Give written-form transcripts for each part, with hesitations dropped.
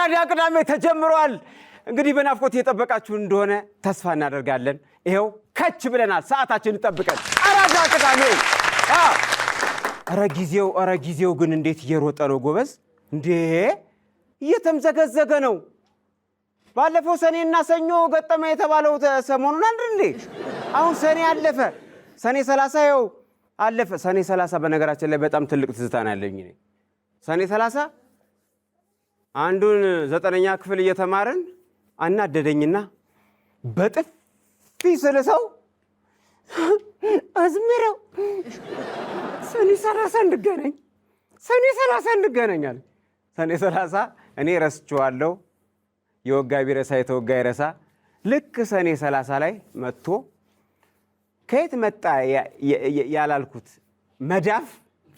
አራዳ ቅዳሜ ተጀምሯል። እንግዲህ በናፍቆት እየጠበቃችሁ እንደሆነ ተስፋ እናደርጋለን። ይሄው ከች ብለናል። ሰዓታችንን ጠብቀን አራዳ ቅዳሜ። ኧረ ጊዜው ግን እንዴት እየሮጠ ነው ጎበዝ! እንዴ እየተምዘገዘገ ነው። ባለፈው ሰኔና ሰኞ ገጠመ የተባለው ሰሞኑን አንድንዴ አሁን ሰኔ አለፈ። ሰኔ 30 ይኸው አለፈ። ሰኔ 30 በነገራችን ላይ በጣም ትልቅ ትዝታ ነው ያለኝ እኔ። ሰኔ 30 አንዱን 9ኛ ክፍል እየተማርን አናደደኝና በጥፊ ስለሰው አዝምረው ሰኔ 30 እንገናኝ አለ። ሰኔ 30 እኔ ረስቼዋለሁ። የወጋ ቢረሳ የተወጋ ይረሳ። ልክ ሰኔ 30 ላይ መጥቶ ከየት መጣ ያላልኩት መዳፍ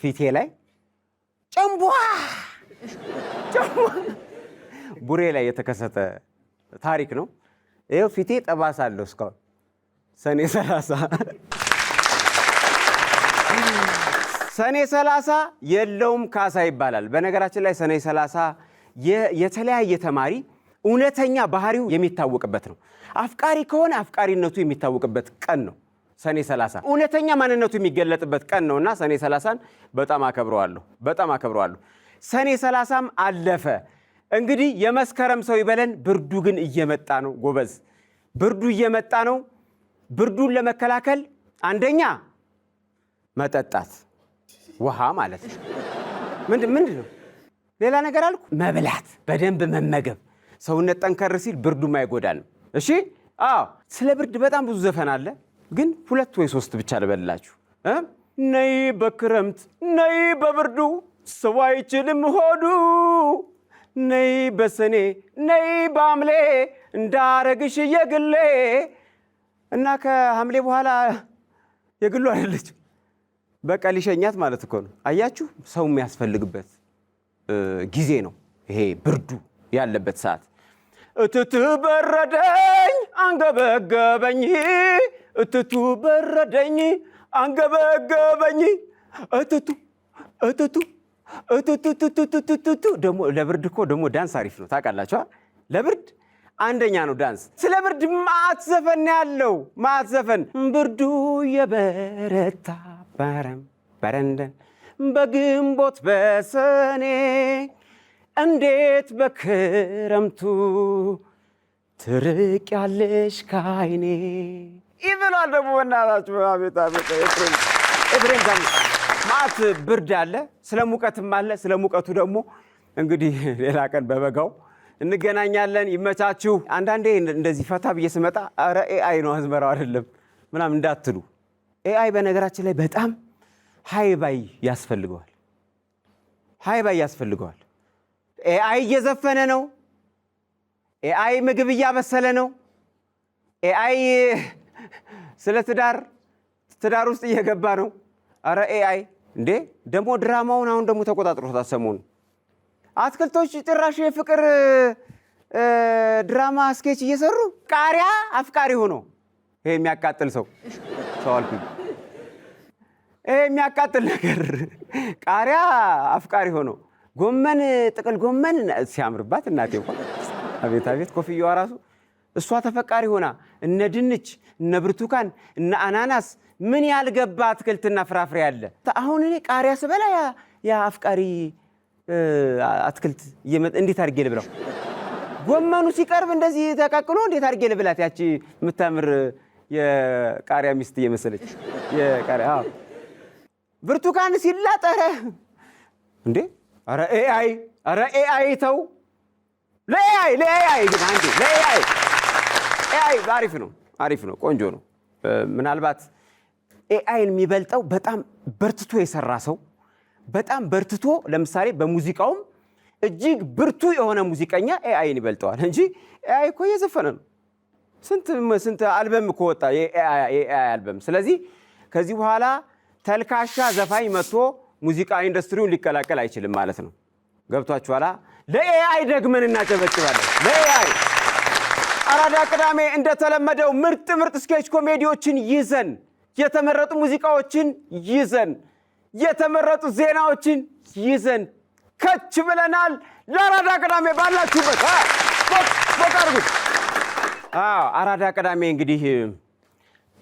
ፊቴ ላይ ጨምቧ ቡሬ ላይ የተከሰተ ታሪክ ነው። ይኸው ፊቴ ጠባሳ አለው እስካሁን። ሰኔ 30 የለውም ካሳ ይባላል። በነገራችን ላይ ሰኔ 30 የተለያየ ተማሪ እውነተኛ ባህሪው የሚታወቅበት ነው። አፍቃሪ ከሆነ አፍቃሪነቱ የሚታወቅበት ቀን ነው ሰኔ 30። እውነተኛ ማንነቱ የሚገለጥበት ቀን ነውና ሰኔ 30ን በጣም አከብረዋለሁ። ሰኔ 30ም አለፈ። እንግዲህ የመስከረም ሰው ይበለን። ብርዱ ግን እየመጣ ነው ጎበዝ፣ ብርዱ እየመጣ ነው። ብርዱን ለመከላከል አንደኛ መጠጣት፣ ውሃ ማለት ነው። ምንድን ነው ሌላ ነገር አልኩ? መብላት፣ በደንብ መመገብ። ሰውነት ጠንከር ሲል ብርዱም አይጎዳንም። እሺ ስለ ብርድ በጣም ብዙ ዘፈን አለ፣ ግን 2 ወይ 3 ብቻ ልበልላችሁ። ነይ በክረምት ነይ በብርዱ ሰው አይችልም ሆዱ፣ ነይ በሰኔ ነይ በሐምሌ እንዳረግሽ የግሌ። እና ከሐምሌ በኋላ የግሉ አይደለችም፣ በቃ ሊሸኛት ማለት እኮ ነው። አያችሁ፣ ሰው የሚያስፈልግበት ጊዜ ነው ይሄ ብርዱ ያለበት ሰዓት። እትቱ በረደኝ አንገበገበኝ፣ እትቱ በረደኝ አንገበገበኝ፣ እትቱ ደግሞ ለብርድ እኮ ደግሞ ዳንስ አሪፍ ነው ታውቃላችሁ። ለብርድ አንደኛ ነው ዳንስ። ስለ ብርድ ማዕት ዘፈን ያለው ማዕት ዘፈን። ብርዱ የበረታ በረንደን በግንቦት በሰኔ እንዴት በክረምቱ ትርቅ ያለሽ ካይኔ ይብላል። ደግሞ በእናታችሁ አቤት ኤፍሬም ጋር ማዕት ብርድ አለ፣ ስለ ሙቀትም አለ። ስለ ሙቀቱ ደግሞ እንግዲህ ሌላ ቀን በበጋው እንገናኛለን። ይመቻችሁ። አንዳንዴ እንደዚህ ፈታ ብዬ ስመጣ ኧረ ኤአይ ነው አዝመራው አይደለም ምናምን እንዳትሉ። ኤአይ በነገራችን ላይ በጣም ሃይባይ ያስፈልገዋል። ኤአይ እየዘፈነ ነው። ኤአይ ምግብ እያበሰለ ነው። ኤአይ ስለ ትዳር ውስጥ እየገባ ነው። ኧረ ኤአይ እንዴ! ደግሞ ድራማውን አሁን ደግሞ ተቆጣጥሮታል ሰሞኑን። አትክልቶች ጭራሽ የፍቅር ድራማ ስኬች እየሰሩ ቃሪያ አፍቃሪ ሆኖ ይሄ የሚያቃጥል ሰው አልኩኝ። ይሄ የሚያቃጥል ነገር ቃሪያ አፍቃሪ ሆኖ ጎመን፣ ጥቅል ጎመን ሲያምርባት እናቴ እንኳን አቤት ኮፍያዋ ራሱ እሷ ተፈቃሪ ሆና እነ ድንች፣ እነ ብርቱካን፣ እነ አናናስ ምን ያልገባ አትክልትና ፍራፍሬ አለ። አሁን እኔ ቃሪያ ስበላ ያ አፍቃሪ አትክልት እንዴት አድርጌ ልብላው? ጎመኑ ሲቀርብ እንደዚህ ተቀቅሎ እንዴት አድርጌ ልብላት? ያቺ የምታምር የቃሪያ ሚስት እየመሰለች የቃሪያ ብርቱካን ሲላጠረ እንዴ! ኧረ ኤአይ ተው። ለኤአይ ግን አንዴ ለኤአይ አሪፍ ነው፣ ቆንጆ ነው። ምናልባት ኤአይን የሚበልጠው በጣም በርትቶ የሰራ ሰው፣ በጣም በርትቶ ለምሳሌ በሙዚቃውም እጅግ ብርቱ የሆነ ሙዚቀኛ ኤአይን ይበልጠዋል እንጂ ኤአይ እኮ እየዘፈነ ነው። ስንት አልበም እኮ ወጣ የኤአይ አልበም። ስለዚህ ከዚህ በኋላ ተልካሻ ዘፋኝ መጥቶ ሙዚቃ ኢንዱስትሪውን ሊቀላቀል አይችልም ማለት ነው። ገብቷችኋላ? ለኤአይ ደግመን እናጨበጭባለን። ለኤአይ አራዳ ቅዳሜ እንደተለመደው ምርጥ ስኬች ኮሜዲዎችን ይዘን፣ የተመረጡ ሙዚቃዎችን ይዘን፣ የተመረጡ ዜናዎችን ይዘን ከች ብለናል። ለአራዳ ቅዳሜ ባላችሁበት ሞቅ አድርጉት። አራዳ ቅዳሜ እንግዲህ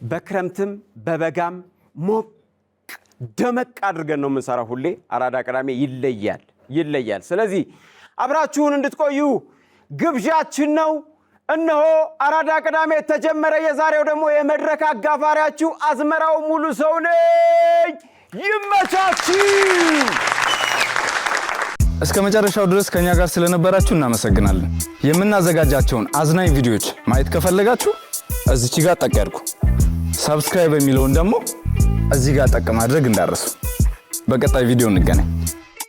በክረምትም በበጋም ሞቅ ደመቅ አድርገን ነው የምንሰራው ሁሌ። አራዳ ቅዳሜ ይለያል። ስለዚህ አብራችሁን እንድትቆዩ ግብዣችን ነው። እነሆ አራዳ ቅዳሜ ተጀመረ። የዛሬው ደግሞ የመድረክ አጋፋሪያችሁ አዝመራው ሙሉ ሰው ነኝ። ይመቻችሁ። እስከ መጨረሻው ድረስ ከኛ ጋር ስለነበራችሁ እናመሰግናለን። የምናዘጋጃቸውን አዝናኝ ቪዲዮዎች ማየት ከፈለጋችሁ እዚች ጋር ጠቅ ያድርጉ። ሰብስክራይብ የሚለውን ደግሞ እዚህ ጋር ጠቅ ማድረግ እንዳትረሱ። በቀጣይ ቪዲዮ እንገናኝ።